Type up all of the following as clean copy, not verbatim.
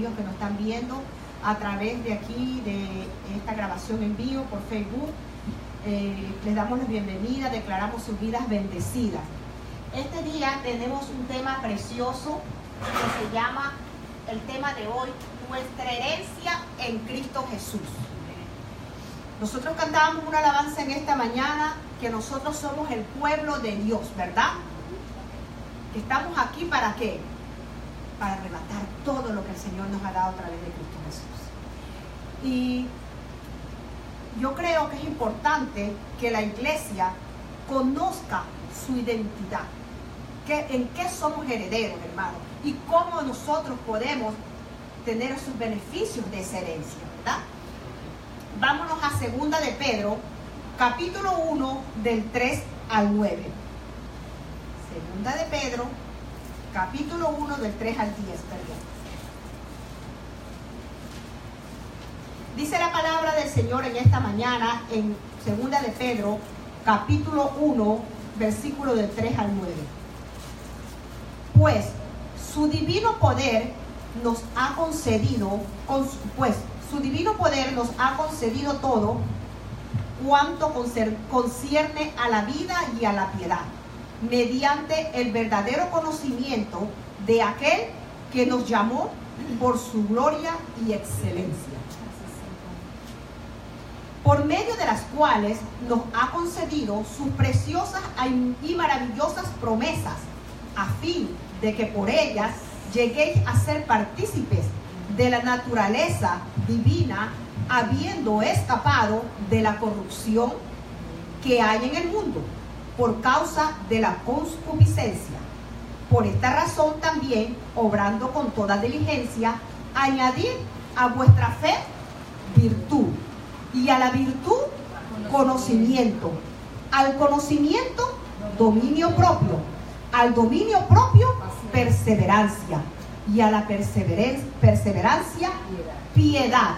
amigos que nos están viendo a través de aquí, de esta grabación en vivo por Facebook. Les damos la bienvenida, declaramos sus vidas bendecidas. Este día tenemos un tema precioso que se llama, el tema de hoy, nuestra herencia en Cristo Jesús. Nosotros cantábamos una alabanza en esta mañana que nosotros somos el pueblo de Dios, ¿verdad? Que estamos aquí ¿para qué? Para arrebatar todo lo que el Señor nos ha dado a través de Cristo Jesús. Y yo creo que es importante que la iglesia conozca su identidad, en qué somos herederos, hermanos, y cómo nosotros podemos tener esos beneficios de esa herencia, ¿verdad? Vámonos a 2 de Pedro, capítulo 1, del 3 al 9. 2 de Pedro, capítulo 1, del 3 al 10, perdón. Dice la palabra del Señor en esta mañana, en 2 de Pedro, capítulo 1, versículo del 3 al 9. Pues su divino poder nos ha concedido, todo cuanto concierne a la vida y a la piedad, mediante el verdadero conocimiento de aquel que nos llamó por su gloria y excelencia, por medio de las cuales nos ha concedido sus preciosas y maravillosas promesas, a fin de que por ellas lleguéis a ser partícipes de la naturaleza divina, habiendo escapado de la corrupción que hay en el mundo por causa de la concupiscencia. Por esta razón también, obrando con toda diligencia, añadid a vuestra fe virtud, y a la virtud conocimiento, al conocimiento dominio propio, al dominio propio perseverancia, y a la perseverancia piedad,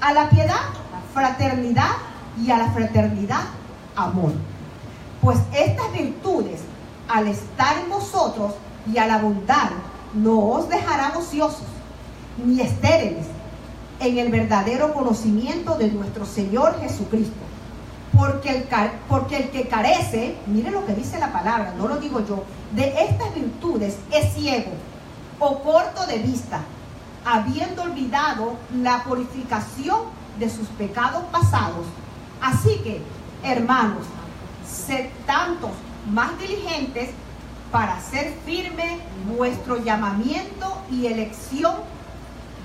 a la piedad fraternidad, y a la fraternidad amor. Pues estas virtudes, al estar en vosotros y al abundar, no os dejarán ociosos ni estériles en el verdadero conocimiento de nuestro Señor Jesucristo. Porque el que carece, mire lo que dice la palabra, no lo digo yo, de estas virtudes es ciego o corto de vista, habiendo olvidado la purificación de sus pecados pasados. Así que, hermanos, sed tantos más diligentes para hacer firme vuestro llamamiento y elección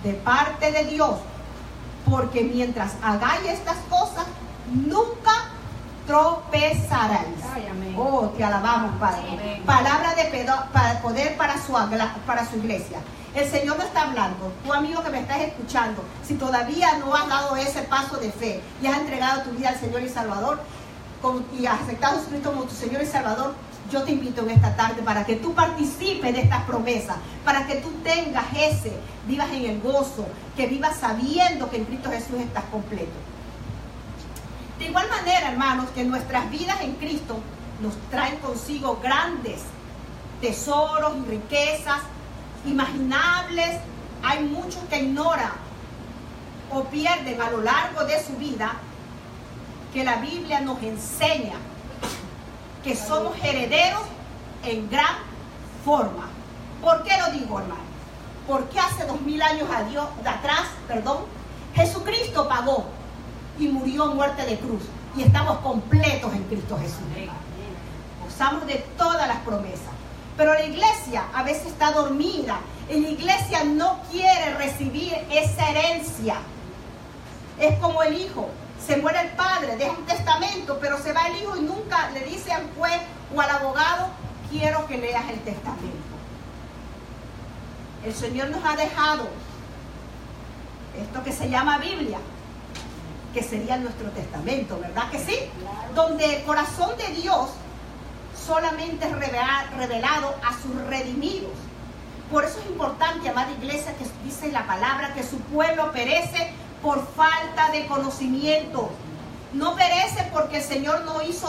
de parte de Dios, porque mientras hagáis estas cosas, nunca tropezaréis. Oh, te alabamos, Padre. Amén. Palabra de poder para su iglesia. El Señor nos está hablando. Tu amigo que me estás escuchando, si todavía no has dado ese paso de fe y has entregado tu vida al Señor y Salvador, y has aceptado a Jesucristo como tu Señor y Salvador, yo te invito en esta tarde para que tú participes de estas promesas, para que tú tengas vivas en el gozo, que vivas sabiendo que en Cristo Jesús estás completo. De igual manera, hermanos, que nuestras vidas en Cristo nos traen consigo grandes tesoros y riquezas imaginables. Hay muchos que ignoran o pierden a lo largo de su vida que la Biblia nos enseña que somos herederos en gran forma. ¿Por qué lo digo, hermano? Porque hace 2000 años atrás, Jesucristo pagó y murió muerte de cruz, y estamos completos en Cristo Jesús. Gozamos de todas las promesas, pero la iglesia a veces está dormida, y la iglesia no quiere recibir esa herencia. Es como el hijo, se muere el padre, deja un testamento, pero se va el hijo y nunca le dice al juez o al abogado: quiero que leas el testamento. El Señor nos ha dejado esto que se llama Biblia, que sería nuestro testamento, ¿verdad que sí? Donde el corazón de Dios solamente es revelado a sus redimidos. Por eso es importante, amada iglesia, que dice la palabra que su pueblo perece por falta de conocimiento. No perece porque el Señor no hizo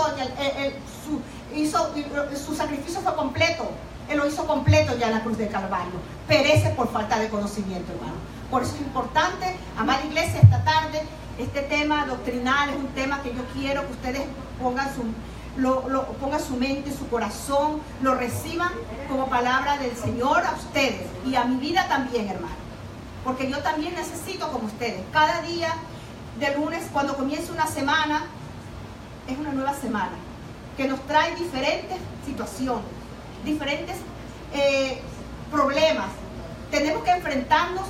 su sacrificio fue completo. Él lo hizo completo ya en la cruz del Calvario. Perece por falta de conocimiento, hermano. Por eso es importante, amada iglesia, esta tarde, este tema doctrinal es un tema que yo quiero que ustedes pongan su mente, su corazón, lo reciban como palabra del Señor a ustedes y a mi vida también, hermano. Porque yo también necesito como ustedes. Cada día de lunes, cuando comienza una semana, es una nueva semana que nos trae diferentes situaciones, diferentes problemas. Tenemos que enfrentarnos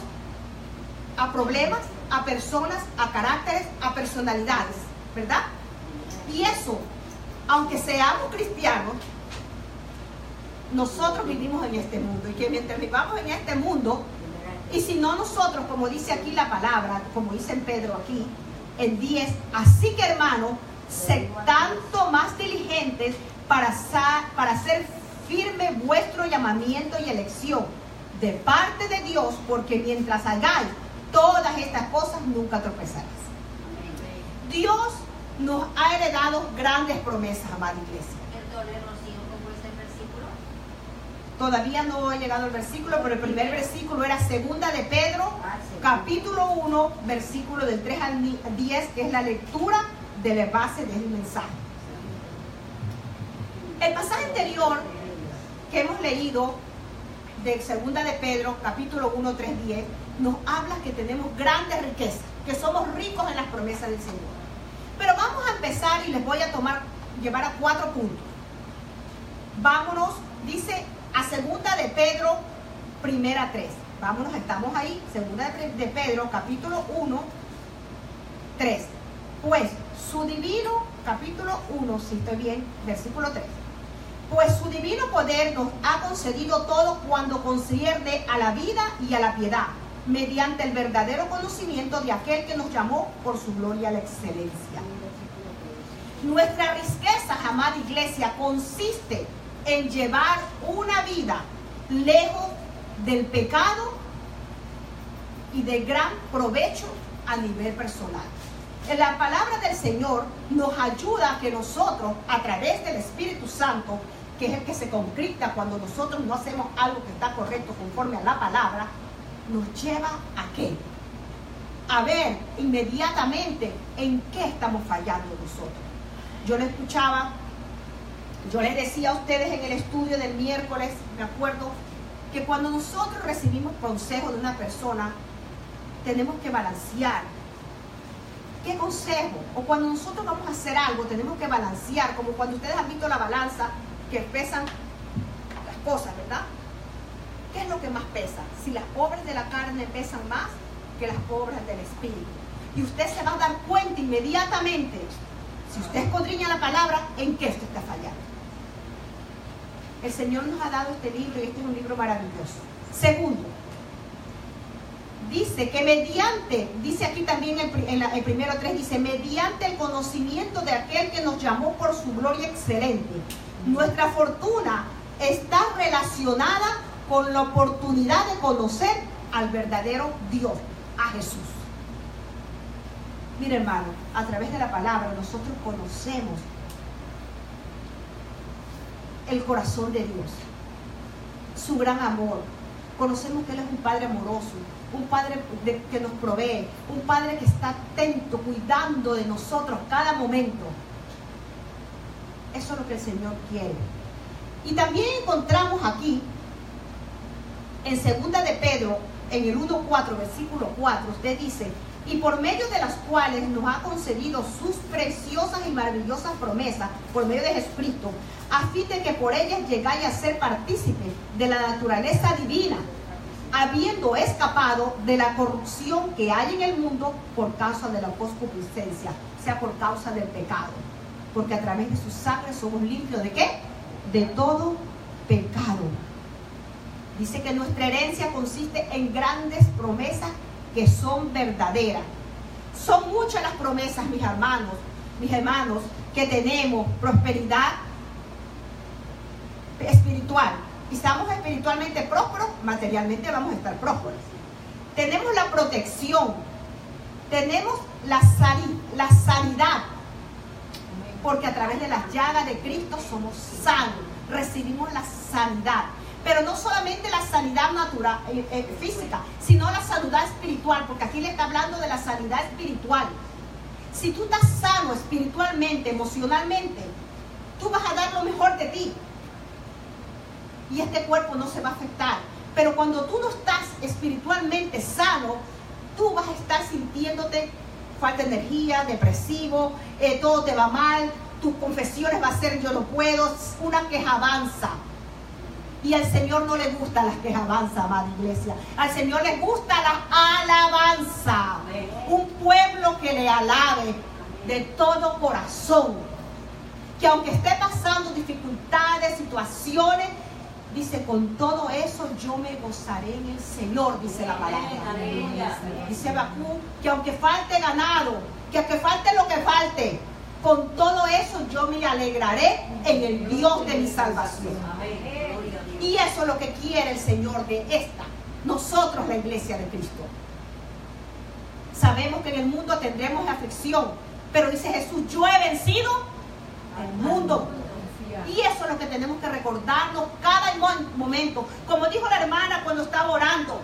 a problemas, a personas, a caracteres, a personalidades, ¿verdad? Y eso, aunque seamos cristianos, nosotros vivimos en este mundo, y que mientras vivamos en este mundo, y si no nosotros, como dice aquí la palabra, como dice en Pedro aquí, en 10, así que hermano, sed tanto más diligentes para hacer firme vuestro llamamiento y elección de parte de Dios, porque mientras hagáis todas estas cosas nunca tropezaréis. Dios nos ha heredado grandes promesas, amada iglesia. Perdone, Rocío, ¿cómo es el versículo? Todavía no he llegado al versículo, pero el primer versículo era 2 de Pedro, capítulo 1, versículo del 3 al 10, que es la lectura de la base del mensaje. El pasaje anterior que hemos leído de 2 de Pedro, capítulo 1, 3, 10, nos habla que tenemos grandes riquezas, que somos ricos en las promesas del Señor. Pero vamos a empezar y les voy a llevar a 4 puntos. Vámonos, dice a 2 de Pedro, primera 3. Vámonos, estamos ahí, 2 de Pedro, capítulo 1, 3. Pues su divino, capítulo 1, si estoy bien, versículo 3. Pues su divino poder nos ha concedido todo cuando concierne a la vida y a la piedad, mediante el verdadero conocimiento de aquel que nos llamó por su gloria a la excelencia. Nuestra riqueza, amada iglesia, consiste en llevar una vida lejos del pecado y de gran provecho a nivel personal. La palabra del Señor nos ayuda a que nosotros, a través del Espíritu Santo, que es el que se concreta cuando nosotros no hacemos algo que está correcto conforme a la palabra, nos lleva a qué? A ver inmediatamente en qué estamos fallando nosotros. Yo le escuchaba, yo les decía a ustedes en el estudio del miércoles, me acuerdo, que cuando nosotros recibimos consejo de una persona, tenemos que balancear. ¿Qué consejo? O cuando nosotros vamos a hacer algo, tenemos que balancear, como cuando ustedes han visto la balanza, que pesan las cosas, ¿verdad? ¿Qué es lo que más pesa? Si las obras de la carne pesan más que las obras del Espíritu. Y usted se va a dar cuenta inmediatamente, si usted escudriña la palabra, en qué usted está fallando. El Señor nos ha dado este libro y este es un libro maravilloso. Segundo, dice que mediante, dice aquí también el primero 3, dice, mediante el conocimiento de aquel que nos llamó por su gloria excelente. Nuestra fortuna está relacionada con la oportunidad de conocer al verdadero Dios, a Jesús. Mire, hermano, a través de la palabra nosotros conocemos el corazón de Dios, su gran amor. Conocemos que Él es un Padre amoroso, un Padre que nos provee, un Padre que está atento, cuidando de nosotros cada momento. Eso es lo que el Señor quiere. Y también encontramos aquí, en 2 de Pedro, en el 1:4, versículo 4, usted dice, y por medio de las cuales nos ha concedido sus preciosas y maravillosas promesas, por medio de Jesucristo, a fin de que por ellas llegáis a ser partícipes de la naturaleza divina, habiendo escapado de la corrupción que hay en el mundo por causa de la concupiscencia, o sea, por causa del pecado. Porque a través de su sangre somos limpios, ¿de qué? De todo pecado. Dice que nuestra herencia consiste en grandes promesas que son verdaderas. Son muchas las promesas, mis hermanos, que tenemos prosperidad espiritual. Y estamos espiritualmente prósperos, materialmente vamos a estar prósperos. Tenemos la protección, tenemos la sanidad, porque a través de las llagas de Cristo somos sanos, recibimos la sanidad. Pero no solamente la sanidad natural, física, sino la sanidad espiritual, porque aquí le está hablando de la sanidad espiritual. Si tú estás sano espiritualmente, emocionalmente, tú vas a dar lo mejor de ti. Y este cuerpo no se va a afectar. Pero cuando tú no estás espiritualmente sano, tú vas a estar sintiéndote falta de energía, depresivo, todo te va mal, tus confesiones va a ser yo no puedo, una quejabanza. Y al Señor no le gustan las quejabanzas, amada iglesia. Al Señor le gusta la alabanza. Un pueblo que le alabe de todo corazón. Que aunque esté pasando dificultades, situaciones, dice, con todo eso yo me gozaré en el Señor, dice la palabra. Dice Habacuc que aunque falte ganado, que aunque falte lo que falte, con todo eso yo me alegraré en el Dios de mi salvación. Y eso es lo que quiere el Señor de nosotros, la iglesia de Cristo. Sabemos que en el mundo tendremos aflicción, pero dice Jesús, yo he vencido el mundo. Y eso es lo que tenemos que recordarnos cada momento. Como dijo la hermana cuando estaba orando,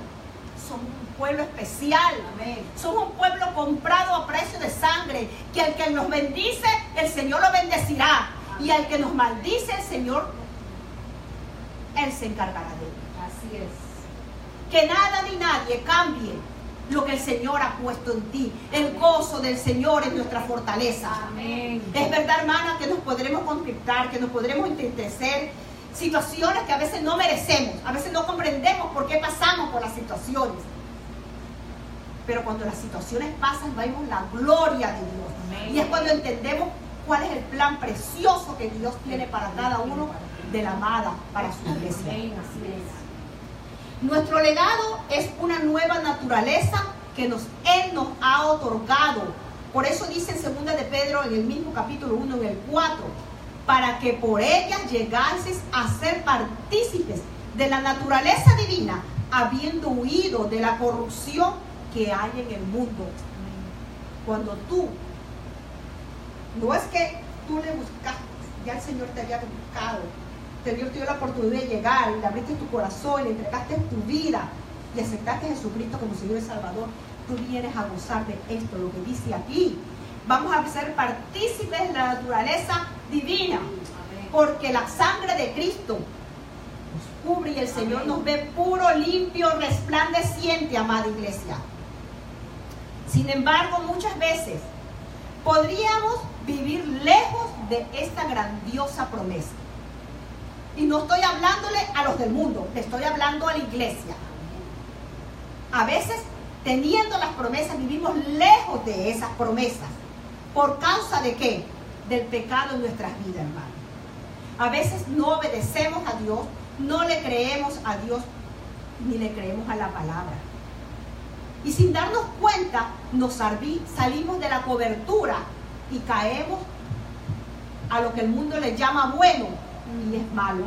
somos un pueblo especial. Amén. Somos un pueblo comprado a precio de sangre, que al que nos bendice, el Señor lo bendecirá. Y al que nos maldice, el Señor, Él se encargará de él. Así es. Que nada ni nadie cambie lo que el Señor ha puesto en ti. El gozo del Señor es nuestra fortaleza. Amén. Es verdad, hermana, que nos podremos conflictar, que nos podremos entristecer. Situaciones que a veces no merecemos. A veces no comprendemos por qué pasamos por las situaciones. Pero cuando las situaciones pasan, vemos la gloria de Dios. Amén. Y es cuando entendemos cuál es el plan precioso que Dios tiene para cada uno de la amada, para su iglesia. Amén. Así es. Nuestro legado es una nueva naturaleza que Él nos ha otorgado. Por eso dice en 2 de Pedro, en el mismo capítulo 1, en el 4, para que por ellas llegases a ser partícipes de la naturaleza divina, habiendo huido de la corrupción que hay en el mundo. Cuando tú, no es que tú le buscaste, ya el Señor te había buscado, el Señor te dio la oportunidad de llegar y le abriste tu corazón, le entregaste tu vida y aceptaste a Jesucristo como Señor y Salvador. Tú vienes a gozar de esto, lo que dice aquí. Vamos a ser partícipes de la naturaleza divina, porque la sangre de Cristo nos cubre y el Señor nos ve puro, limpio, resplandeciente, amada iglesia. Sin embargo, muchas veces podríamos vivir lejos de esta grandiosa promesa. Y no estoy hablándole a los del mundo, le estoy hablando a la iglesia. A veces, teniendo las promesas, vivimos lejos de esas promesas. ¿Por causa de qué? Del pecado en nuestras vidas, hermano. A veces no obedecemos a Dios, no le creemos a Dios, ni le creemos a la palabra. Y sin darnos cuenta, nos salimos de la cobertura y caemos a lo que el mundo le llama bueno y es malo.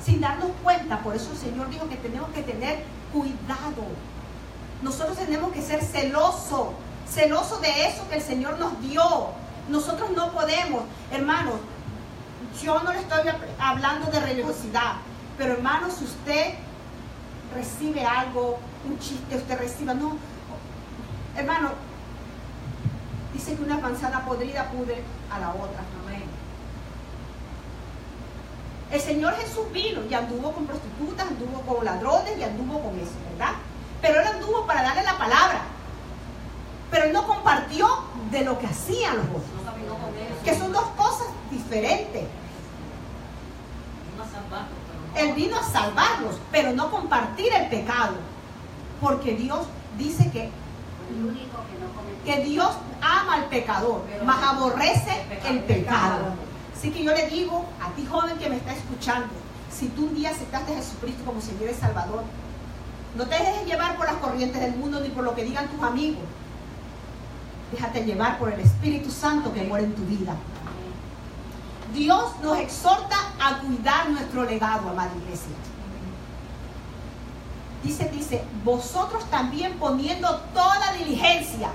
Sin darnos cuenta, por eso el Señor dijo que tenemos que tener cuidado. Nosotros tenemos que ser celosos de eso que el Señor nos dio. Nosotros no podemos, hermanos, yo no le estoy hablando de religiosidad, pero hermanos, si usted recibe algo, un chiste, usted reciba, no, hermano, dice que una manzana podrida pudre a la otra. Amén. El Señor Jesús vino y anduvo con prostitutas, anduvo con ladrones y anduvo con eso, ¿verdad? Pero Él anduvo para darle la palabra. Pero Él no compartió de lo que hacían los otros. Que son dos cosas diferentes. Él vino a salvarlos, pero no compartir el pecado. Porque Dios dice que Dios ama al pecador, mas aborrece el pecado. Así que yo le digo a ti, joven que me está escuchando, si tú un día aceptaste a Jesucristo como Señor y Salvador, no te dejes llevar por las corrientes del mundo ni por lo que digan tus amigos. Déjate llevar por el Espíritu Santo que mora en tu vida. Dios nos exhorta a cuidar nuestro legado, amada iglesia. Dice, vosotros también poniendo toda diligencia.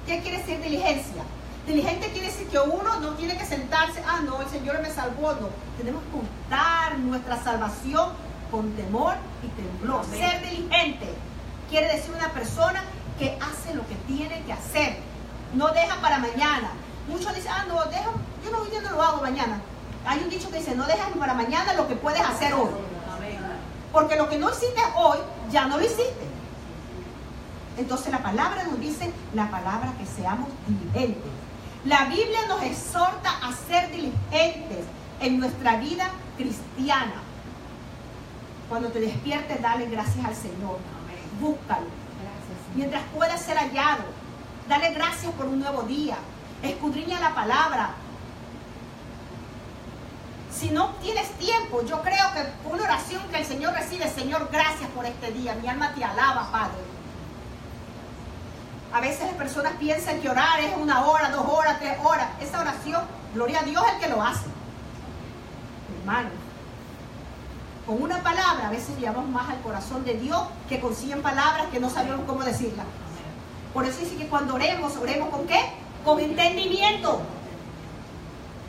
¿Qué quiere decir diligencia? Diligente quiere decir que uno no tiene que sentarse, no, el Señor me salvó, no. Tenemos que contar nuestra salvación con temor y temblor. Amén. Ser diligente quiere decir una persona que hace lo que tiene que hacer, no deja para mañana. Muchos dicen, no, deja, yo no lo hago mañana. Hay un dicho que dice, no dejas para mañana lo que puedes hacer hoy. Amén. Porque lo que no hiciste hoy, ya no lo hiciste. Entonces la palabra nos dice, la palabra que seamos diligentes. La Biblia nos exhorta a ser diligentes en nuestra vida cristiana. Cuando te despiertes, dale gracias al Señor. Búscalo. Mientras pueda ser hallado, dale gracias por un nuevo día. Escudriña la palabra. Si no tienes tiempo, yo creo que una oración que el Señor recibe, Señor, gracias por este día. Mi alma te alaba, Padre. A veces las personas piensan que orar es 1 hora, 2 horas, 3 horas. Esa oración, gloria a Dios, es el que lo hace. Hermano, con una palabra a veces llevamos más al corazón de Dios que con 100 palabras que no sabemos cómo decirlas. Por eso dice que cuando oremos ¿con qué? Con entendimiento.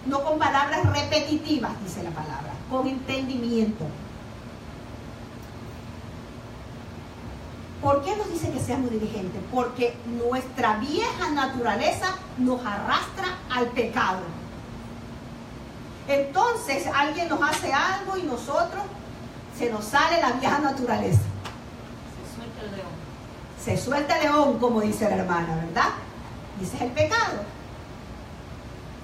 No con palabras repetitivas, dice la palabra. Con entendimiento. ¿Por qué nos dice que seamos diligentes? Porque nuestra vieja naturaleza nos arrastra al pecado. Entonces alguien nos hace algo y nosotros se nos sale la vieja naturaleza. Se suelta el león. Se suelta el león, como dice la hermana, ¿verdad? Y ese es el pecado.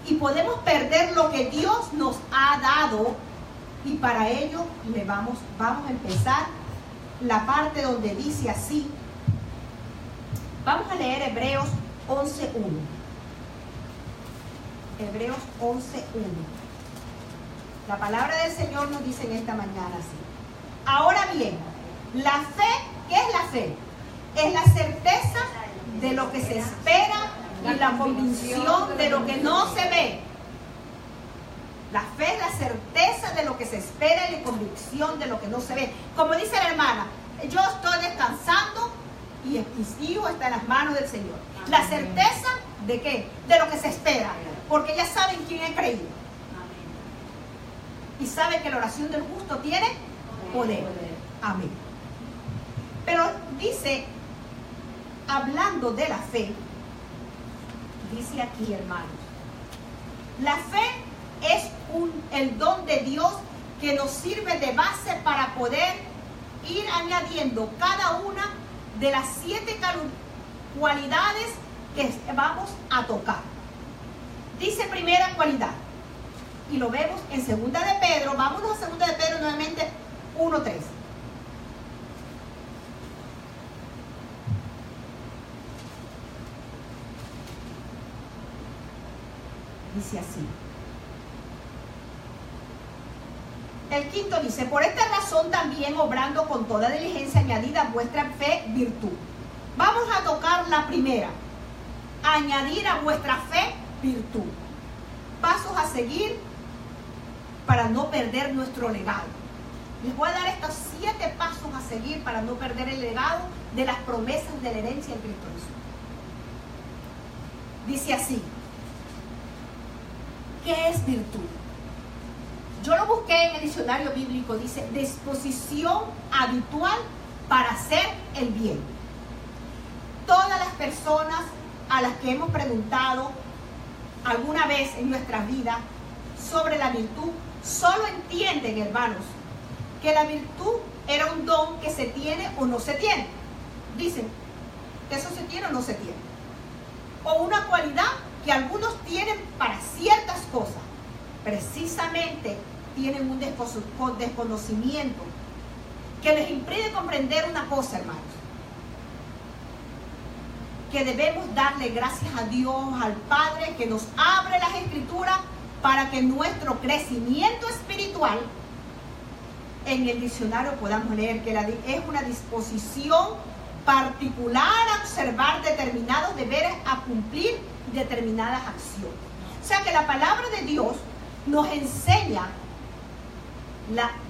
Y podemos perder lo que Dios nos ha dado. Y para ello vamos a empezar la parte donde dice así. Vamos a leer Hebreos 11:1. Hebreos 11:1. La palabra del Señor nos dice en esta mañana así. Ahora bien, la fe, ¿qué es la fe? Es la certeza de lo que se espera y la convicción de lo que no se ve. La fe es la certeza de lo que se espera y la convicción de lo que no se ve. Como dice la hermana, yo estoy descansando y mi hijo está en las manos del Señor. La certeza de qué? De lo que se espera. Porque ya saben quién he creído. Y saben que la oración del justo tiene poder. Amén. Pero dice, hablando de la fe, dice aquí, hermanos, la fe es el don de Dios que nos sirve de base para poder ir añadiendo cada una de las 7 cualidades que vamos a tocar. Dice primera cualidad, y lo vemos en 2 de Pedro. Vámonos a 2 de Pedro nuevamente, 1:3. Dice así. El quinto dice, por esta razón también, obrando con toda diligencia, añadid a vuestra fe virtud. Vamos a tocar la primera. Añadir a vuestra fe virtud. Pasos a seguir para no perder nuestro legado. Les voy a dar estos 7 pasos a seguir para no perder el legado de las promesas de la herencia en Cristo Jesús. Dice así. ¿Qué es virtud? Yo lo busqué en el diccionario bíblico. Dice, disposición habitual para hacer el bien. Todas las personas a las que hemos preguntado alguna vez en nuestras vidas sobre la virtud, solo entienden, hermanos, que la virtud era un don que se tiene o no se tiene. Dicen que eso se tiene o no se tiene. O una cualidad que algunos tienen para ciertas cosas. Precisamente tienen un desconocimiento que les impide comprender una cosa, hermanos. Que debemos darle gracias a Dios, al Padre, que nos abre las Escrituras para que nuestro crecimiento espiritual, en el diccionario podamos leer que es una disposición particular a observar determinados deberes, a cumplir determinadas acciones. O sea que la palabra de Dios nos enseña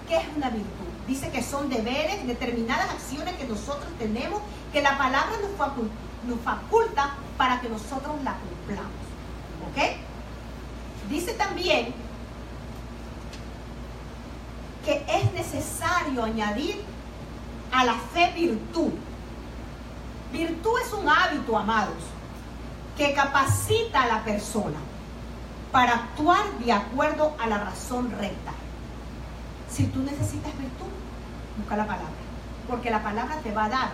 qué es una virtud. Dice que son deberes, determinadas acciones que nosotros tenemos, que la palabra nos faculta para que nosotros la cumplamos. ¿Ok? Dice también que es necesario añadir a la fe virtud. Virtud es un hábito, amados, que capacita a la persona para actuar de acuerdo a la razón recta. Si tú necesitas virtud, busca la palabra, porque la palabra te va a dar,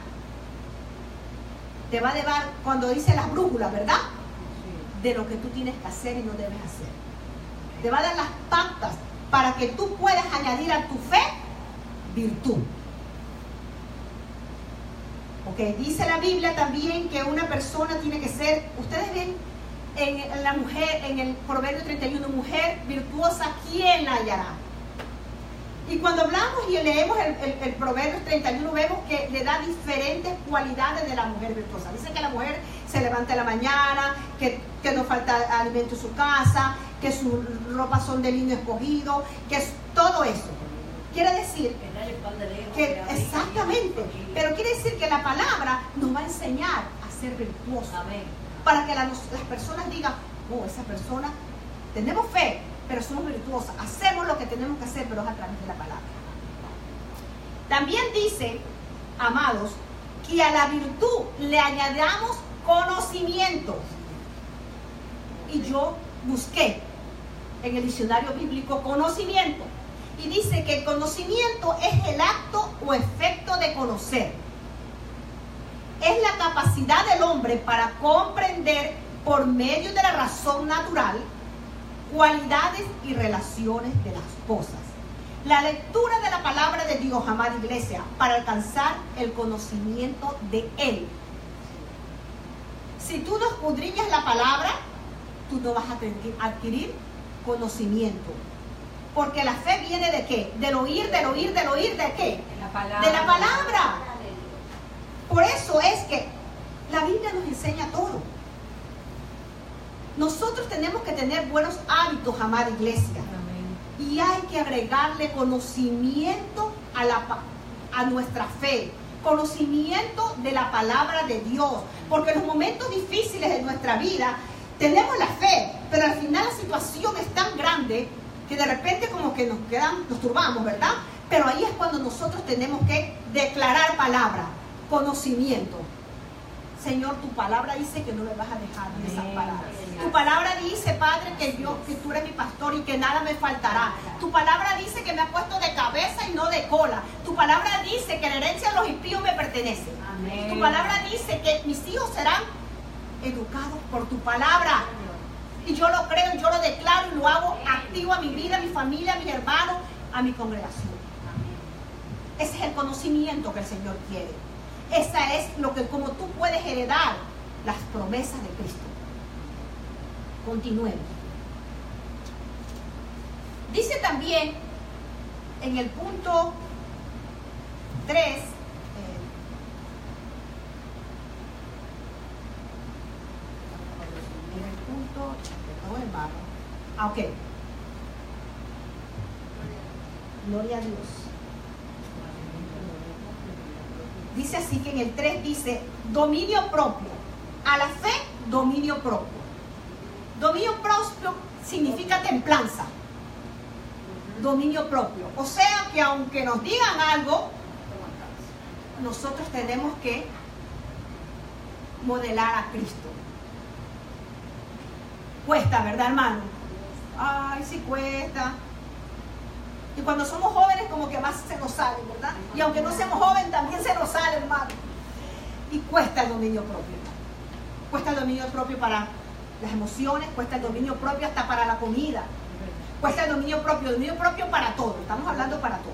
cuando dice las brújulas, ¿verdad? De lo que tú tienes que hacer y no debes hacer. Te va a dar las pautas para que tú puedas añadir a tu fe virtud. Ok, dice la Biblia también que una persona tiene que ser, ustedes ven en la mujer, en el Proverbio 31, mujer virtuosa, ¿quién la hallará? Y cuando hablamos y leemos el Proverbio 31, vemos que le da diferentes cualidades de la mujer virtuosa. Dice que la mujer se levanta en la mañana, que no falta alimento en su casa, que sus ropas son de lino escogido, que es todo eso. Quiere decir que, exactamente, pero quiere decir que la palabra nos va a enseñar a ser virtuosos. Para que las personas digan, oh, esa persona, tenemos fe, pero somos virtuosas, hacemos lo que tenemos que hacer, pero es a través de la palabra. También dice, amados, que a la virtud le añadamos conocimiento. Y yo busqué en el diccionario bíblico conocimiento, y dice que el conocimiento es el acto o efecto de conocer. Es la capacidad del hombre para comprender por medio de la razón natural cualidades y relaciones de las cosas. La lectura de la palabra de Dios, amada iglesia, para alcanzar el conocimiento de Él. Si tú no escudriñas la palabra, tú no vas a adquirir conocimiento. Porque la fe viene ¿de qué? Del oír, ¿de qué? De la palabra. Por eso es que la Biblia nos enseña todo. Nosotros tenemos que tener buenos hábitos, amada iglesia. Amén. Y hay que agregarle conocimiento a nuestra fe. Conocimiento de la palabra de Dios. Porque en los momentos difíciles de nuestra vida tenemos la fe, pero al final la situación es tan grande que de repente como que nos turbamos, ¿verdad? Pero ahí es cuando nosotros tenemos que declarar palabra, conocimiento. Señor, tu palabra dice que no me vas a dejar desamparada. Tu palabra dice, Padre, que tú eres mi pastor y que nada me faltará. Tu palabra dice que me has puesto de cabeza y no de cola. Tu palabra dice que la herencia de los impíos me pertenece. Amén. Tu palabra dice que mis hijos serán educados por tu palabra. Y yo lo creo, yo lo declaro y lo hago activo a mi vida, a mi familia, a mis hermanos, a mi congregación. Ese es el conocimiento que el Señor quiere. Esa es como tú puedes heredar las promesas de Cristo. Continuemos. Dice también en el punto 3, en el punto, ok. Gloria a Dios. Dice así que en el 3 dice dominio propio. A la fe, dominio propio. Dominio propio significa templanza. Dominio propio. O sea que aunque nos digan algo, nosotros tenemos que modelar a Cristo. Cuesta, ¿verdad, hermano? Ay, sí cuesta. Y cuando somos jóvenes como que más se nos sale, ¿verdad? Y aunque no seamos jóvenes también se nos sale, hermano. Y cuesta el dominio propio. Cuesta el dominio propio para las emociones, cuesta el dominio propio hasta para la comida. Cuesta el dominio propio para todo. Estamos hablando para todo.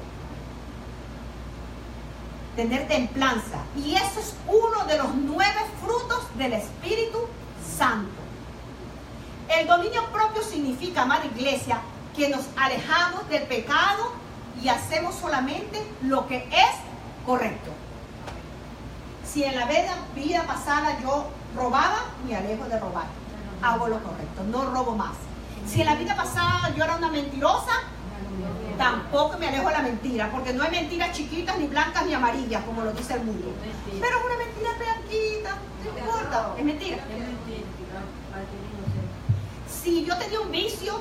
Tener templanza. Y eso es uno de los 9 frutos del Espíritu Santo. El dominio propio significa, amada iglesia, que nos alejamos del pecado y hacemos solamente lo que es correcto. Si en la vida pasada yo robaba, me alejo de robar. Hago lo correcto, no robo más. Si en la vida pasada yo era una mentirosa, tampoco me alejo de la mentira, porque no hay mentiras chiquitas, ni blancas, ni amarillas, como lo dice el mundo. Pero es una mentira blanquita, no importa, es mentira. Si yo tenía un vicio,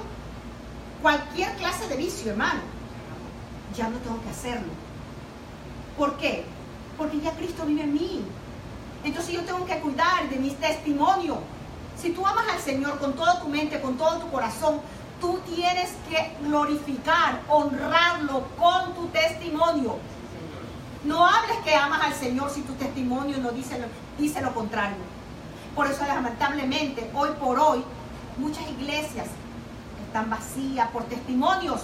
cualquier clase de vicio, hermano, ya no tengo que hacerlo. ¿Por qué? Porque ya Cristo vive en mí. Entonces yo tengo que cuidar de mis testimonios. Si tú amas al Señor con toda tu mente, con todo tu corazón, tú tienes que glorificar, honrarlo con tu testimonio. No hables que amas al Señor si tu testimonio no dice lo contrario. Por eso, lamentablemente, hoy por hoy, muchas iglesias están vacías por testimonios,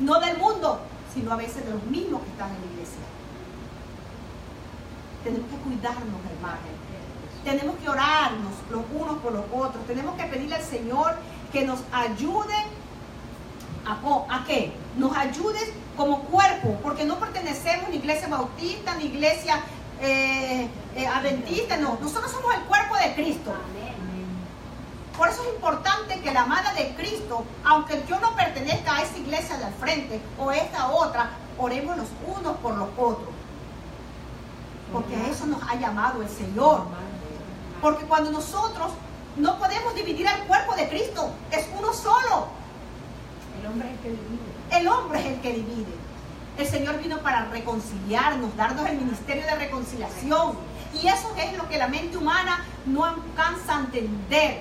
no del mundo, sino a veces de los mismos que están en la iglesia. Tenemos que cuidarnos, hermanos. Tenemos que orarnos los unos por los otros. Tenemos que pedirle al Señor que nos ayude ¿a qué? Nos ayude como cuerpo, porque no pertenecemos a una iglesia bautista, ni iglesia adventista, no. Nosotros somos el cuerpo de Cristo. Por eso es importante que la amada de Cristo, aunque yo no pertenezca a esa iglesia de al frente o esta otra, oremos los unos por los otros. Porque a eso nos ha llamado el Señor. Porque cuando nosotros no podemos dividir al cuerpo de Cristo, es uno solo. El hombre es el que divide. El hombre es el que divide. El Señor vino para reconciliarnos, darnos el ministerio de reconciliación. Y eso es lo que la mente humana no alcanza a entender.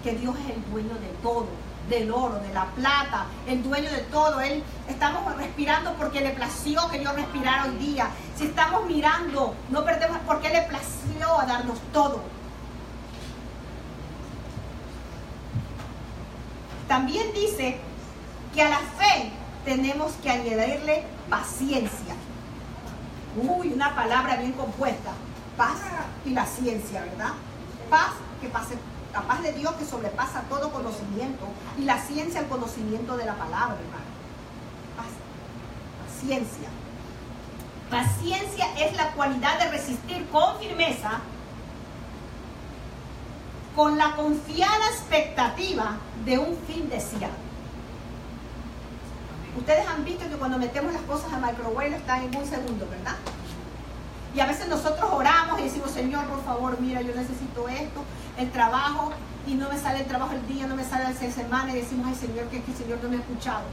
Que Dios es el dueño de todo, del oro, de la plata, el dueño de todo. Estamos respirando porque le plació que yo respirara hoy día. Si estamos mirando, no perdemos porque le plació a darnos todo. También dice que a la fe tenemos que añadirle paciencia. Uy, una palabra bien compuesta. Paz y la ciencia, ¿verdad? Paz, la paz de Dios que sobrepasa todo conocimiento, y la ciencia, el conocimiento de la palabra, hermano. Paciencia. Paciencia es la cualidad de resistir con firmeza, con la confiada expectativa de un fin deseado. Ustedes han visto que cuando metemos las cosas al microwave están en un segundo, ¿verdad? Y a veces nosotros oramos y decimos, Señor, por favor, mira, yo necesito esto, el trabajo, y no me sale el trabajo el día, no me sale la semana, y decimos, ay Señor, que el Señor no me ha escuchado.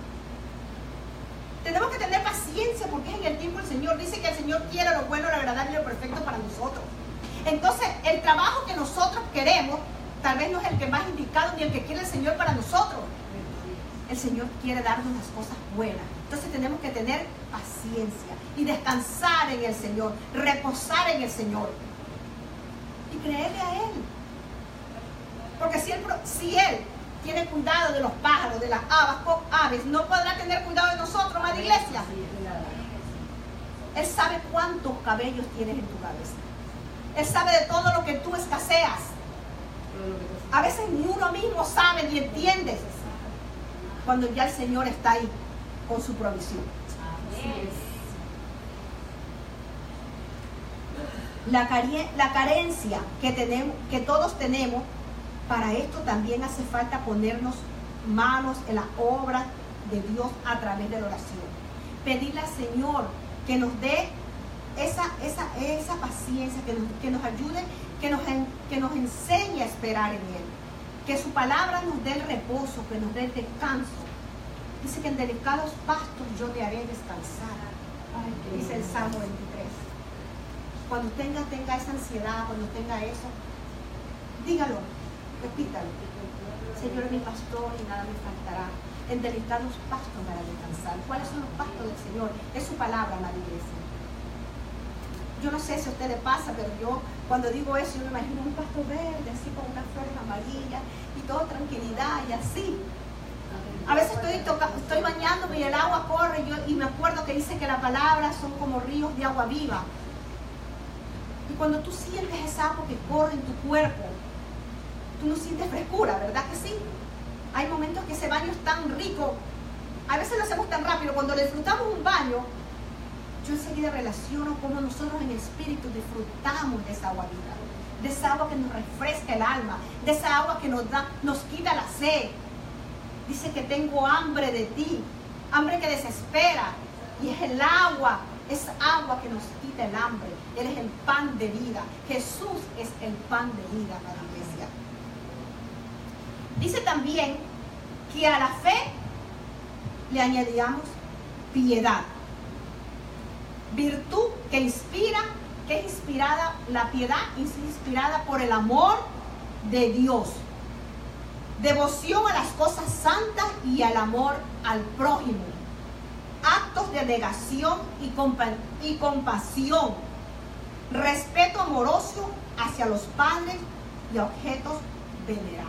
Tenemos que tener paciencia porque es en el tiempo del Señor. Dice que el Señor quiere lo bueno, lo agradable y lo perfecto para nosotros. Entonces, el trabajo que nosotros queremos, tal vez no es el que más indicado ni el que quiere el Señor para nosotros. El Señor quiere darnos las cosas buenas. Entonces tenemos que tener paciencia y descansar en el Señor, reposar en el Señor y creerle a Él. Porque si Él tiene cuidado de los pájaros, de las aves, ¿no podrá tener cuidado de nosotros, amada iglesia? Él sabe cuántos cabellos tienes en tu cabeza. Él sabe de todo lo que tú escaseas. A veces ni uno mismo sabe ni entiende cuando ya el Señor está ahí con su provisión. La carencia que todos tenemos, para esto también hace falta ponernos manos en la obra de Dios a través de la oración. Pedirle al Señor que nos dé esa paciencia, que nos ayude, que nos enseñe a esperar en Él. Que su palabra nos dé el reposo, que nos dé el descanso. Dice que en delicados pastos yo te haré descansar. Dice el Salmo 23. Cuando tenga esa ansiedad, cuando tenga eso, dígalo, repítalo. Señor es mi pastor y nada me faltará. En delicados pastos me hará descansar. ¿Cuáles son los pastos del Señor? Es su palabra, la iglesia. Yo no sé si a usted le pasa, pero yo cuando digo eso, yo me imagino un pasto verde, así con unas flores amarillas y toda tranquilidad y así. A veces estoy bañándome y el agua corre y me acuerdo que dice que la palabra son como ríos de agua viva. Y cuando tú sientes esa agua que corre en tu cuerpo, tú no sientes frescura, ¿verdad que sí? Hay momentos que ese baño es tan rico. A veces lo hacemos tan rápido. Cuando disfrutamos un baño, yo enseguida relaciono cómo nosotros en espíritu disfrutamos de esa agua viva, de esa agua que nos refresca el alma, de esa agua que nos quita la sed. Dice que tengo hambre de ti, hambre que desespera, y es el agua, es agua que nos quita el hambre. Él es el pan de vida. Jesús es el pan de vida para la iglesia. Dice también que a la fe le añadíamos piedad. Virtud que inspira, que es inspirada, la piedad es inspirada por el amor de Dios. Devoción a las cosas santas y al amor al prójimo. Actos de negación y compasión. Respeto amoroso hacia los padres y objetos venerados,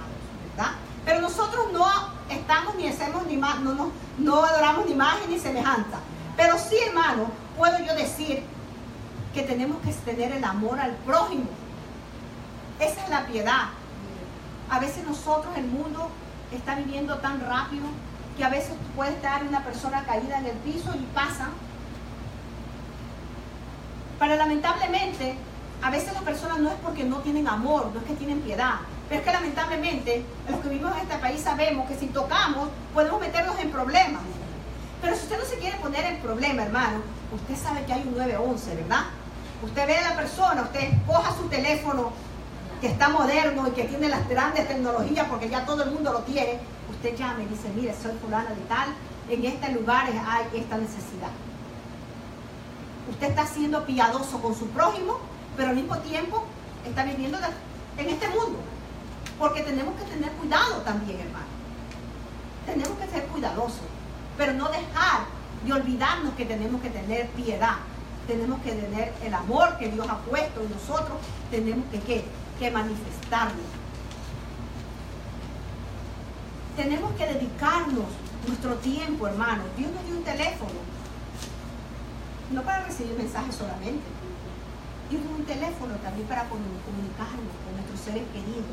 ¿verdad? Pero nosotros no estamos ni hacemos ni más, no adoramos ni imagen ni semejanza. Pero sí, hermano, puedo yo decir que tenemos que tener el amor al prójimo. Esa es la piedad. A veces nosotros, el mundo está viviendo tan rápido que a veces puede estar una persona caída en el piso y pasa. Pero lamentablemente, a veces las personas no es porque no tienen amor, no es que tienen piedad, pero es que lamentablemente los que vivimos en este país sabemos que si tocamos podemos meternos en problemas. Pero si usted no se quiere poner en problema, hermano, usted sabe que hay un 911, ¿verdad? Usted ve a la persona, usted coja su teléfono que está moderno y que tiene las grandes tecnologías porque ya todo el mundo lo tiene. Usted llama y dice, mire, soy fulana de tal, en este lugar hay esta necesidad. Usted está siendo piadoso con su prójimo, pero al mismo tiempo está viviendo en este mundo. Porque tenemos que tener cuidado también, hermano. Tenemos que ser cuidadosos, pero no dejar de olvidarnos que tenemos que tener piedad. Tenemos que tener el amor que Dios ha puesto en nosotros. Tenemos que manifestarlo. Tenemos que dedicarnos nuestro tiempo, hermano. Dios nos dio un teléfono, no para recibir mensajes solamente. Dios nos dio un teléfono también para comunicarnos con nuestros seres queridos,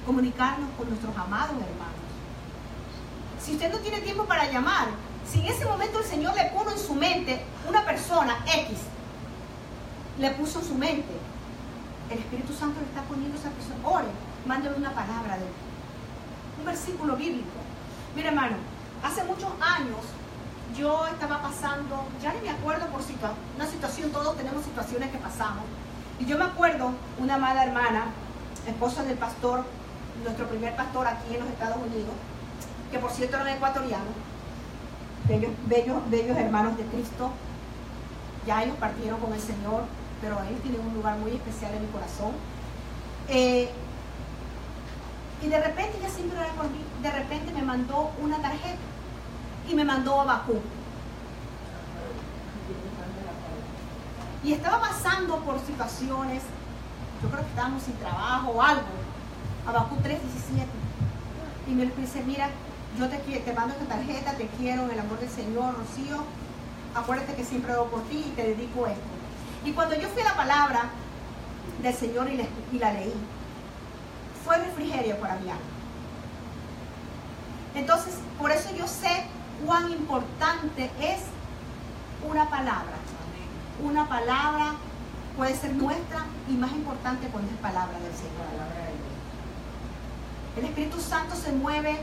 comunicarnos con nuestros amados hermanos. Si usted no tiene tiempo para llamar, si en ese momento el Señor le puso en su mente una persona X, le puso en su mente, el Espíritu Santo le está poniendo a esa persona, ore, mándale una palabra de un versículo bíblico. Mira, hermano, hace muchos años yo estaba pasando, ya ni me acuerdo por una situación, todos tenemos situaciones que pasamos, y yo me acuerdo una amada hermana, esposa del pastor, nuestro primer pastor aquí en los Estados Unidos, que por cierto eran ecuatorianos, bellos hermanos de Cristo. Ya ellos partieron con el Señor, pero ellos tienen un lugar muy especial en mi corazón. Y de repente, ella siempre era por mí, de repente me mandó una tarjeta y me mandó Habacuc. Y estaba pasando por situaciones, yo creo que estábamos sin trabajo o algo, Habacuc 3:17. Y me dice, mira, yo te mando esta tarjeta, te quiero en el amor del Señor, Rocío, acuérdate que siempre hago por ti y te dedico esto. Y cuando yo fui a la palabra del Señor y la leí, fue refrigerio para mi alma. Entonces, por eso yo sé cuán importante es una palabra. Una palabra puede ser nuestra y más importante cuando es palabra del Señor. El Espíritu Santo se mueve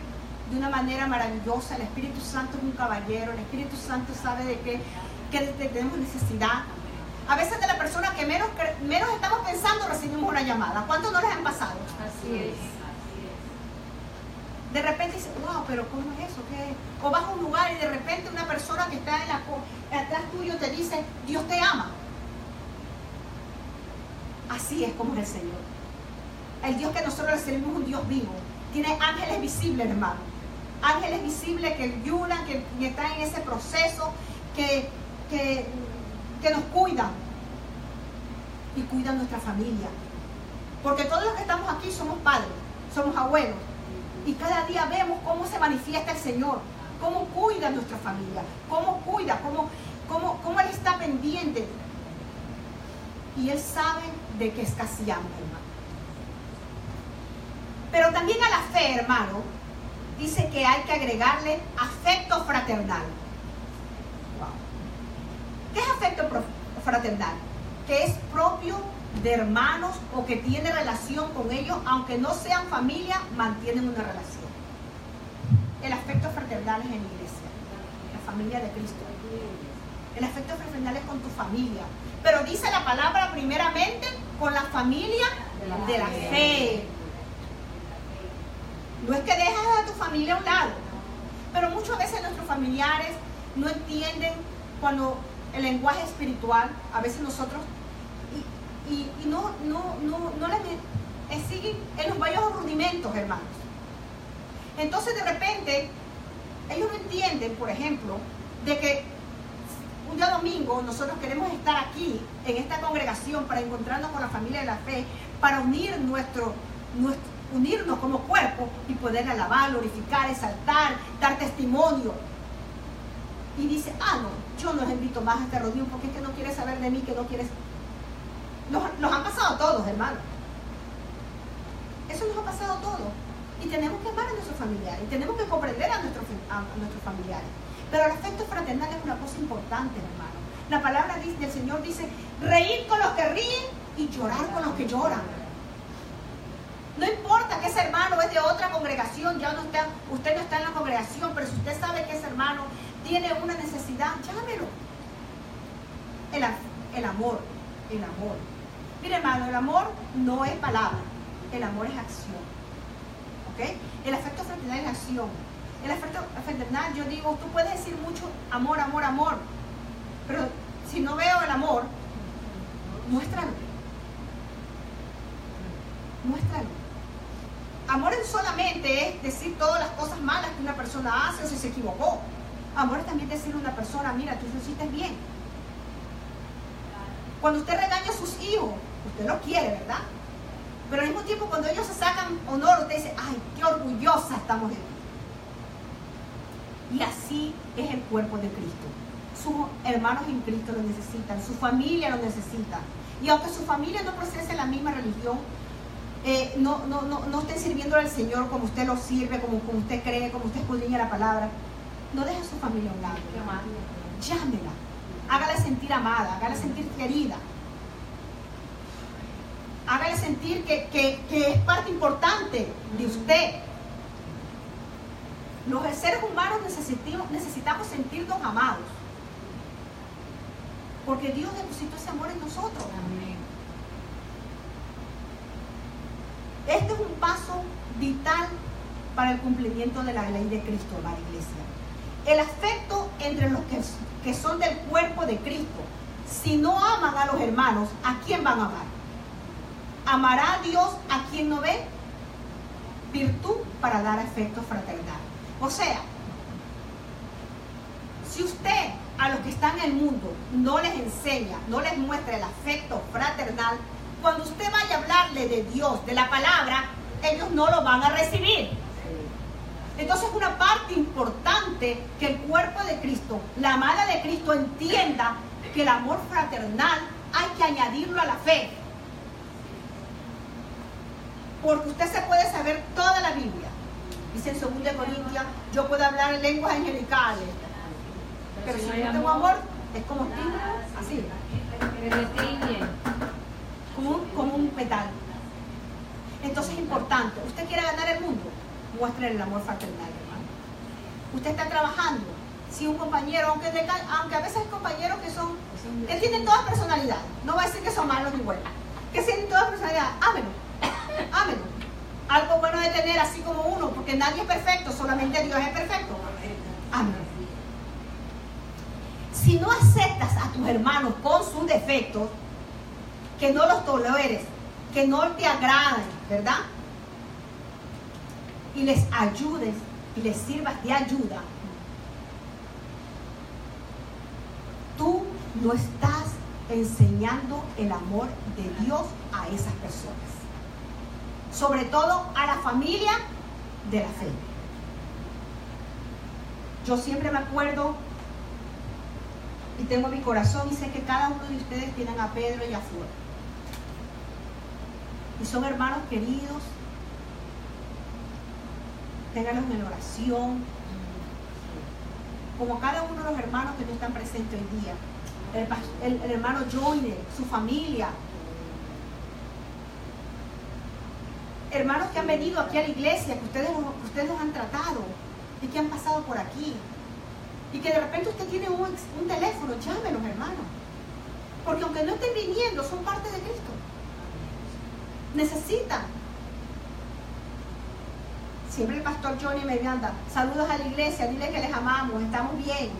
de una manera maravillosa. El Espíritu Santo es un caballero. El Espíritu Santo sabe de qué tenemos necesidad. A veces de la persona que menos estamos pensando recibimos una llamada. ¿Cuántos no les han pasado? Así es. De repente dice, wow, pero ¿cómo es eso? ¿Qué? O vas a un lugar y de repente una persona que está atrás tuyo te dice, Dios te ama. Así es como es el Señor. El Dios que nosotros le servimos es un Dios vivo. Tiene ángeles visibles, hermano. Ángeles visibles que ayudan, que están en ese proceso, que nos cuidan. Y cuidan nuestra familia. Porque todos los que estamos aquí somos padres, somos abuelos. Y cada día vemos cómo se manifiesta el Señor. Cómo cuida nuestra familia. Cómo cuida, cómo Él está pendiente. Y Él sabe de que escaseamos, hermano. Pero también a la fe, hermano, dice que hay que agregarle afecto fraternal. Wow. ¿Qué es afecto fraternal? Que es propio de hermanos o que tiene relación con ellos, aunque no sean familia, mantienen una relación. El afecto fraternal es en la iglesia, la familia de Cristo. El afecto fraternal es con tu familia. Pero dice la palabra primeramente con la familia de la fe. No es que dejas a tu familia a un lado, pero muchas veces nuestros familiares no entienden cuando el lenguaje espiritual, a veces nosotros, y no les siguen en los varios rudimentos, hermanos. Entonces de repente, ellos no entienden, por ejemplo, de que un día domingo nosotros queremos estar aquí, en esta congregación, para encontrarnos con la familia de la fe, para unirnos como cuerpo y poder alabar, glorificar, exaltar, dar testimonio. Y dice, no, yo no les invito más a esta reunión porque es que no quiere saber de mí, que no quieres. Nos han pasado todos, hermanos. Eso nos ha pasado todos. Y tenemos que amar a nuestros familiares, y tenemos que comprender a nuestros familiares. Pero el afecto fraternal es una cosa importante, hermano. La palabra del Señor dice, reír con los que ríen y llorar con los que lloran. No importa que ese hermano es de otra congregación, usted no está en la congregación, pero si usted sabe que ese hermano tiene una necesidad, llámelo. El amor. Mire, hermano, el amor no es palabra, el amor es acción. ¿Ok? El afecto fraternal es acción. El afecto fraternal, yo digo, tú puedes decir mucho amor, pero si no veo el amor, muéstralo. Amor solamente es decir todas las cosas malas que una persona hace o si se equivocó. Amor es también decirle a una persona, mira, tú lo hiciste bien. Cuando usted regaña a sus hijos, usted lo quiere, ¿verdad? Pero al mismo tiempo, cuando ellos se sacan honor, usted dice, ay, qué orgullosa estamos de ti. Y así es el cuerpo de Cristo. Sus hermanos en Cristo lo necesitan, su familia lo necesita. Y aunque su familia no procese la misma religión, no estén sirviéndole al Señor como usted lo sirve, como usted cree, como usted escudriña la palabra, no deje a su familia a un lado. Llámela, hágala sentir amada, hágala sentir querida, hágale sentir que es parte importante de usted. Los seres humanos necesitamos sentirnos amados, porque Dios depositó ese amor en nosotros. Amén. Este es un paso vital para el cumplimiento de la ley de Cristo, hermana iglesia. El afecto entre los que son del cuerpo de Cristo. Si no aman a los hermanos, ¿a quién van a amar? ¿Amará a Dios a quien no ve? Virtud para dar afecto fraternal. O sea, si usted a los que están en el mundo no les enseña, no les muestra el afecto fraternal, cuando usted vaya a hablarle de Dios, de la palabra, ellos no lo van a recibir. Entonces es una parte importante que el cuerpo de Cristo, la amada de Cristo, entienda que el amor fraternal hay que añadirlo a la fe. Porque usted se puede saber toda la Biblia. Dice en 2 Corintios, yo puedo hablar en lenguas angelicales, pero si no tengo amor, es como así, como un metal. Entonces es importante. ¿Usted quiere ganar el mundo? Muestre el amor fraternal, hermano. Usted está trabajando. Si un compañero, aunque a veces hay compañeros que tienen toda personalidad, no voy a decir que son malos ni buenos, que tienen toda personalidad, ámelo. Algo bueno de tener así como uno, porque nadie es perfecto, solamente Dios es perfecto. Amén. Si no aceptas a tus hermanos con sus defectos, que no los toleres, que no te agraden, ¿verdad? Y les ayudes y les sirvas de ayuda, tú no estás enseñando el amor de Dios a esas personas. Sobre todo a la familia de la fe. Yo siempre me acuerdo y tengo en mi corazón y sé que cada uno de ustedes tienen a Pedro y a Flor. Y son hermanos queridos. Ténganlos en oración. Como cada uno de los hermanos que no están presentes hoy día. El hermano Joyner, su familia. Hermanos que han venido aquí a la iglesia, que ustedes los han tratado y que han pasado por aquí. Y que de repente usted tiene un teléfono, llámenos, hermanos. Porque aunque no estén viniendo, son parte de Cristo. Necesitan Siempre el pastor Johnny me manda saludos a la iglesia, dile que les amamos, estamos bien.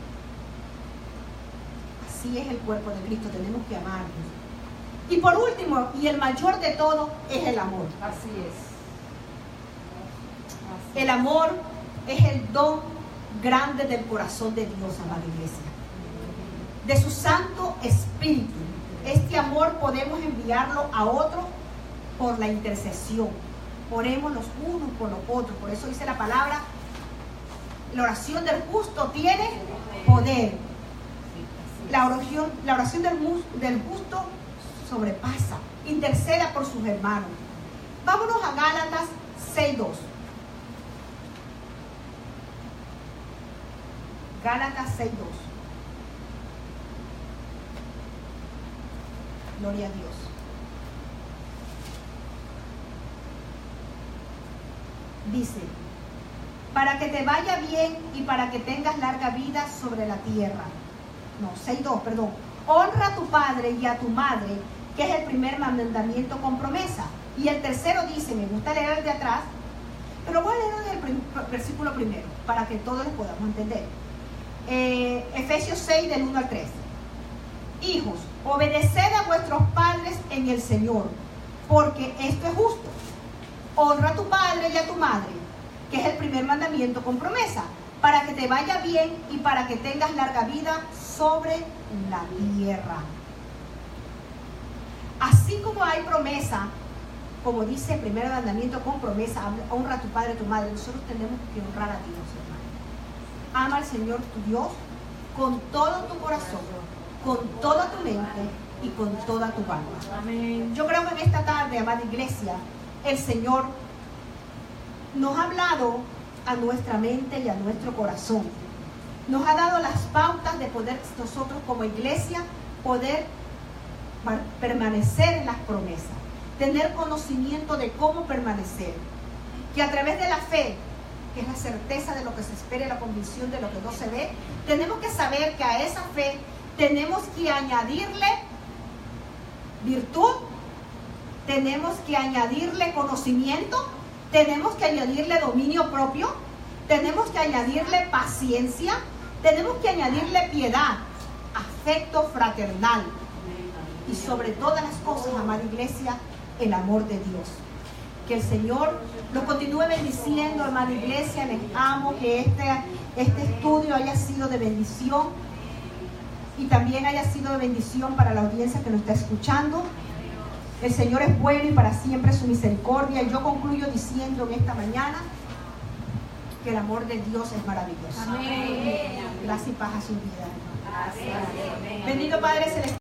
Así es el cuerpo de Cristo, tenemos que amarnos. Y por último, y el mayor de todo, es el amor. Así es. El amor es el don grande del corazón de Dios, amada iglesia. De su Santo Espíritu. Este amor podemos enviarlo a otro por la intercesión. Oremos los unos por los otros. Por eso dice la palabra, la oración del justo tiene poder. La oración del justo sobrepasa, interceda por sus hermanos. Vámonos a Gálatas 6:2. Gálatas 6:2. Gloria a Dios. Dice, para que te vaya bien y para que tengas larga vida sobre la tierra. No, 6:2, perdón. Honra a tu padre y a tu madre, que es el primer mandamiento con promesa. Y el tercero dice, me gusta leer el de atrás, pero voy a leer el versículo primero, para que todos lo podamos entender. Efesios 6, del 1 al 3. Hijos, obedeced a vuestros padres en el Señor, porque esto es justo. Honra a tu padre y a tu madre, que es el primer mandamiento con promesa, para que te vaya bien y para que tengas larga vida sobre la tierra. Así como hay promesa, como dice el primer mandamiento con promesa, honra a tu padre y a tu madre, nosotros tenemos que honrar a Dios, hermano. Ama al Señor tu Dios con todo tu corazón, con toda tu mente y con toda tu alma. Amén. Yo creo que en esta tarde, amada iglesia, el Señor nos ha hablado a nuestra mente y a nuestro corazón. Nos ha dado las pautas de poder nosotros como iglesia poder permanecer en las promesas, tener conocimiento de cómo permanecer, que a través de la fe, que es la certeza de lo que se espera y la convicción de lo que no se ve, tenemos que saber que a esa fe tenemos que añadirle virtud, tenemos que añadirle conocimiento, tenemos que añadirle dominio propio, tenemos que añadirle paciencia, tenemos que añadirle piedad, afecto fraternal y sobre todas las cosas, amada iglesia, el amor de Dios. Que el Señor nos continúe bendiciendo, amada iglesia. Les amo, que este estudio haya sido de bendición y también haya sido de bendición para la audiencia que nos está escuchando. El Señor es bueno y para siempre su misericordia. Y yo concluyo diciendo en esta mañana que el amor de Dios es maravilloso. Amén. Gracias y paz a su vida. Gracias. Bendito Padre Celestial.